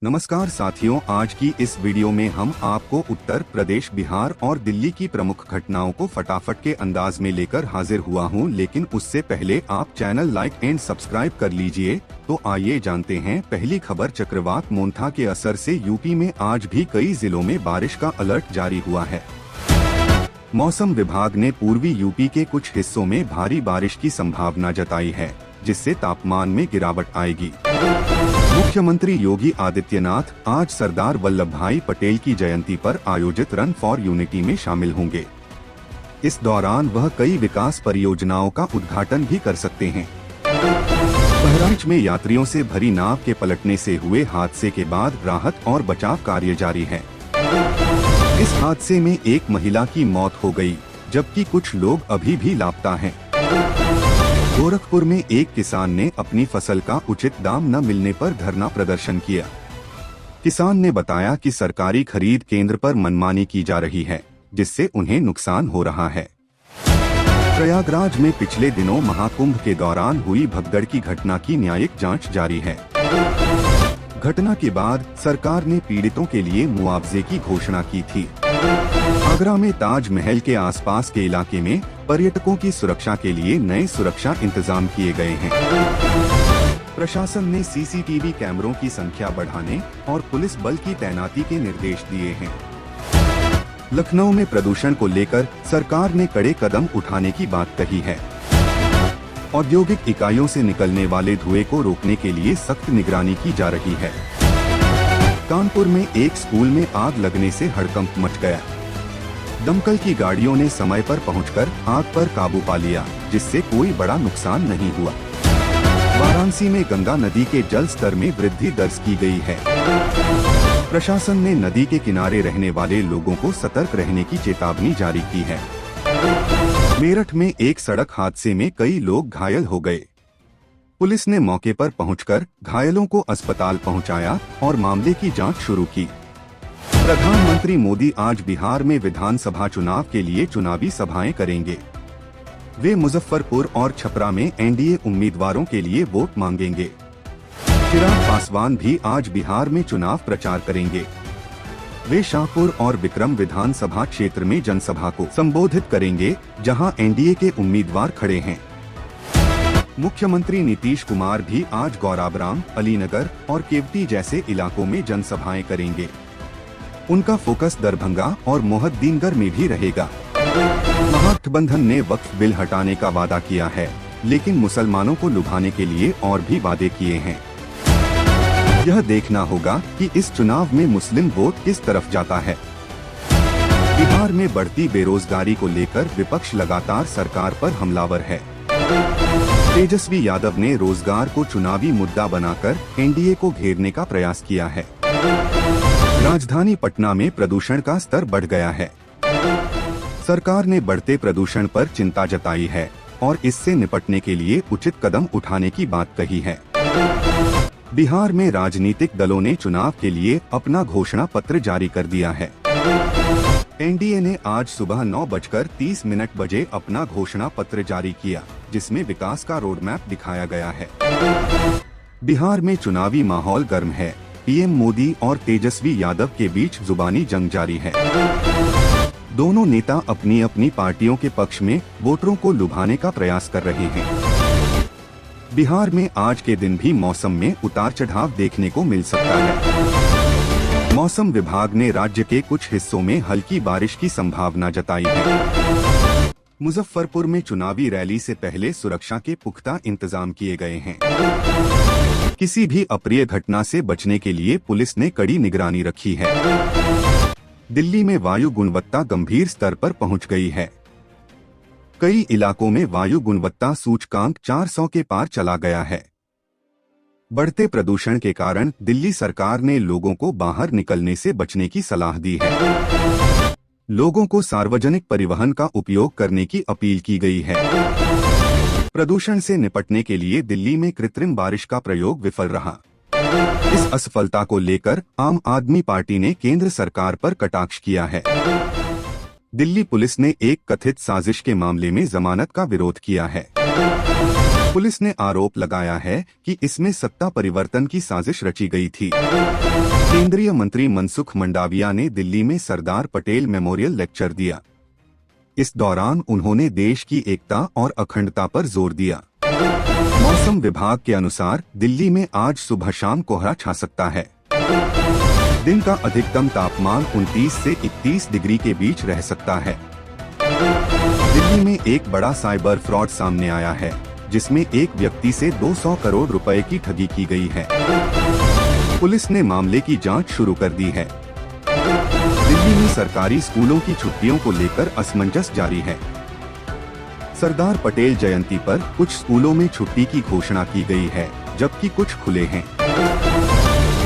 नमस्कार साथियों, आज की इस वीडियो में हम आपको उत्तर प्रदेश, बिहार और दिल्ली की प्रमुख घटनाओं को फटाफट के अंदाज में लेकर हाजिर हुआ हूं, लेकिन उससे पहले आप चैनल लाइक एंड सब्सक्राइब कर लीजिए। तो आइए जानते हैं पहली खबर। चक्रवात मोंथा के असर से यूपी में आज भी कई जिलों में बारिश का अलर्ट जारी हुआ है। मौसम विभाग ने पूर्वी यूपी के कुछ हिस्सों में भारी बारिश की संभावना जताई है, जिससे तापमान में गिरावट आएगी। मुख्यमंत्री योगी आदित्यनाथ आज सरदार वल्लभ भाई पटेल की जयंती पर आयोजित रन फॉर यूनिटी में शामिल होंगे। इस दौरान वह कई विकास परियोजनाओं का उद्घाटन भी कर सकते हैं। बहराइच में यात्रियों से भरी नाव के पलटने से हुए हादसे के बाद राहत और बचाव कार्य जारी है। इस हादसे में एक महिला की मौत हो गई, जबकि कुछ लोग अभी भी लापता हैं। गोरखपुर में एक किसान ने अपनी फसल का उचित दाम न मिलने पर धरना प्रदर्शन किया। किसान ने बताया कि सरकारी खरीद केंद्र पर मनमानी की जा रही है, जिससे उन्हें नुकसान हो रहा है। प्रयागराज में पिछले दिनों महाकुंभ के दौरान हुई भगदड़ की घटना की न्यायिक जांच जारी है। घटना के बाद सरकार ने पीड़ितों के लिए मुआवजे की घोषणा की थी। आगरा में ताजमहल के आसपास के इलाके में पर्यटकों की सुरक्षा के लिए नए सुरक्षा इंतजाम किए गए हैं। प्रशासन ने सीसीटीवी कैमरों की संख्या बढ़ाने और पुलिस बल की तैनाती के निर्देश दिए हैं। लखनऊ में प्रदूषण को लेकर सरकार ने कड़े कदम उठाने की बात कही है। औद्योगिक इकाइयों से निकलने वाले धुएं को रोकने के लिए सख्त निगरानी की जा रही है। कानपुर में एक स्कूल में आग लगने से हड़कंप मच गया। दमकल की गाड़ियों ने समय पर पहुंचकर आग पर काबू पा लिया, जिससे कोई बड़ा नुकसान नहीं हुआ। वाराणसी में गंगा नदी के जल स्तर में वृद्धि दर्ज की गई है। प्रशासन ने नदी के किनारे रहने वाले लोगों को सतर्क रहने की चेतावनी जारी की है। मेरठ में एक सड़क हादसे में कई लोग घायल हो गए। पुलिस ने मौके पर पहुंचकर घायलों को अस्पताल पहुंचाया और मामले की जांच शुरू की। प्रधानमंत्री मोदी आज बिहार में विधानसभा चुनाव के लिए चुनावी सभाएं करेंगे। वे मुजफ्फरपुर और छपरा में एनडीए उम्मीदवारों के लिए वोट मांगेंगे। चिराग पासवान भी आज बिहार में चुनाव प्रचार करेंगे। वे शाहपुर और विक्रम विधानसभा क्षेत्र में जनसभा को संबोधित करेंगे, जहां एनडीए के उम्मीदवार खड़े हैं। मुख्यमंत्री नीतीश कुमार भी आज गौराबराम, अलीनगर और केवटी जैसे इलाकों में जनसभाएं करेंगे। उनका फोकस दरभंगा और मोहद्दीनगढ़ में भी रहेगा। महागठबंधन ने वक्फ बिल हटाने का वादा किया है, लेकिन मुसलमानों को लुभाने के लिए और भी वादे किए हैं। यह देखना होगा कि इस चुनाव में मुस्लिम वोट किस तरफ जाता है। बिहार में बढ़ती बेरोजगारी को लेकर विपक्ष लगातार सरकार पर हमलावर है। तेजस्वी यादव ने रोजगार को चुनावी मुद्दा बनाकर एनडीए को घेरने का प्रयास किया है। राजधानी पटना में प्रदूषण का स्तर बढ़ गया है। सरकार ने बढ़ते प्रदूषण पर चिंता जताई है और इससे निपटने के लिए उचित कदम उठाने की बात कही है। बिहार में राजनीतिक दलों ने चुनाव के लिए अपना घोषणा पत्र जारी कर दिया है। एनडीए ने आज सुबह 9:30 बजे अपना घोषणा पत्र जारी किया, जिसमें विकास का रोड मैप दिखाया गया है। बिहार में चुनावी माहौल गर्म है। पीएम मोदी और तेजस्वी यादव के बीच जुबानी जंग जारी है। दोनों नेता अपनी अपनी पार्टियों के पक्ष में वोटरों को लुभाने का प्रयास कर रहे हैं। बिहार में आज के दिन भी मौसम में उतार चढ़ाव देखने को मिल सकता है। मौसम विभाग ने राज्य के कुछ हिस्सों में हल्की बारिश की संभावना जताई है। मुजफ्फरपुर में चुनावी रैली से पहले सुरक्षा के पुख्ता इंतजाम किए गए हैं। किसी भी अप्रिय घटना से बचने के लिए पुलिस ने कड़ी निगरानी रखी है। दिल्ली में वायु गुणवत्ता गंभीर स्तर पर पहुंच गई है। कई इलाकों में वायु गुणवत्ता सूचकांक 400 के पार चला गया है। बढ़ते प्रदूषण के कारण दिल्ली सरकार ने लोगों को बाहर निकलने से बचने की सलाह दी है। लोगों को सार्वजनिक परिवहन का उपयोग करने की अपील की गई है। प्रदूषण से निपटने के लिए दिल्ली में कृत्रिम बारिश का प्रयोग विफल रहा। इस असफलता को लेकर आम आदमी पार्टी ने केंद्र सरकार पर कटाक्ष किया है। दिल्ली पुलिस ने एक कथित साजिश के मामले में जमानत का विरोध किया है। पुलिस ने आरोप लगाया है कि इसमें सत्ता परिवर्तन की साजिश रची गई थी। केंद्रीय मंत्री मनसुख मंडाविया ने दिल्ली में सरदार पटेल मेमोरियल लेक्चर दिया। इस दौरान उन्होंने देश की एकता और अखंडता पर जोर दिया। मौसम विभाग के अनुसार दिल्ली में आज सुबह शाम कोहरा छा सकता है। दिन का अधिकतम तापमान 29 से 31 डिग्री के बीच रह सकता है। दिल्ली में एक बड़ा साइबर फ्रॉड सामने आया है, जिसमें एक व्यक्ति से 200 करोड़ रुपए की ठगी की गई है। पुलिस ने मामले की जांच शुरू कर दी है। दिल्ली में सरकारी स्कूलों की छुट्टियों को लेकर असमंजस जारी है। सरदार पटेल जयंती पर कुछ स्कूलों में छुट्टी की घोषणा की गई है, जबकि कुछ खुले हैं।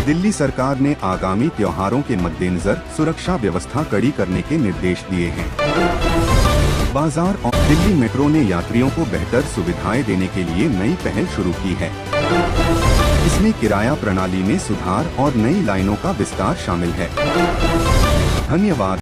दिल्ली सरकार ने आगामी त्योहारों के मद्देनजर सुरक्षा व्यवस्था कड़ी करने के निर्देश दिए हैं। बाजार और दिल्ली मेट्रो ने यात्रियों को बेहतर सुविधाएं देने के लिए नई पहल शुरू की है। इसमें किराया प्रणाली में सुधार और नई लाइनों का विस्तार शामिल है। धन्यवाद।